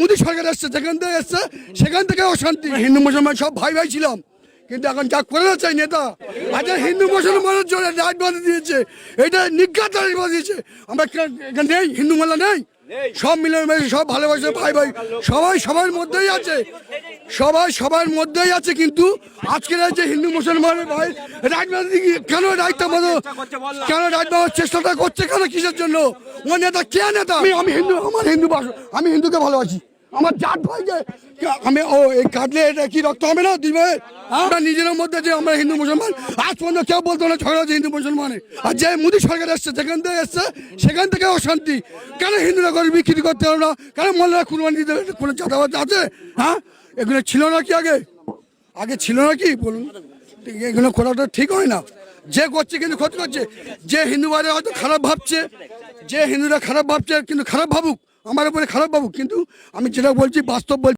মোদী সরকার এসছে, যেখান থেকে এসছে সেখান থেকে অশান্তি। হিন্দু মুসলমান সব ভাই ভাই ছিলাম, কিন্তু এখন যা করে চাই নেতা আজ হিন্দু মুসলমানের জন্য রাজ বাঁধে দিয়েছে, এটা নিজ্ঞাত রাজ বাঁধে দিয়েছে। আমরা এখানে নেই, হিন্দু মোল্লা নেই, সব মিলেমিশে সব ভালোবাসে ভাই ভাই, সবাই সবার মধ্যেই আছে, সবাই সবার মধ্যেই আছে। কিন্তু আজকের যে হিন্দু মুসলমানের ভাই রাজবাঁধে কেন কেন রাজবাঁধার চেষ্টাটা করছে কেন, কিসের জন্য? ও নেতা কে নেতা? আমি হিন্দু, আমার হিন্দু আমি হিন্দুকে ভালোবাসি, আমার জাত ভাইকে আমি এই কাটলে এটা কি রক্ত হবে না দিবে? আমরা নিজেদের মধ্যে যে আমরা হিন্দু মুসলমান, আজ পর্যন্ত কেউ বলতো না ঝগড়া হচ্ছে হিন্দু মুসলমানে। আর যে মোদী সরকার এসছে, যেখান থেকে এসছে সেখান থেকে অশান্তি। কেন হিন্দুরা করে বিক্রি করতে হবে না? কেন মোল্লারা কুরবানি দিতে কোনো চাঁদাবাজ আছে? হ্যাঁ, এগুলো ছিল না কি আগে ছিল না কি বলুন? এগুলো করাটা ঠিক হয় না। যে করছে কিন্তু ক্ষতি করছে, যে হিন্দুবাদে হয়তো খারাপ ভাবছে, যে হিন্দুরা খারাপ ভাবছে কিন্তু খারাপ ভাবুক, আমার উপরে খারাপ ভাবুক, কিন্তু আমি যেটা বলছি বাস্তব বলছি।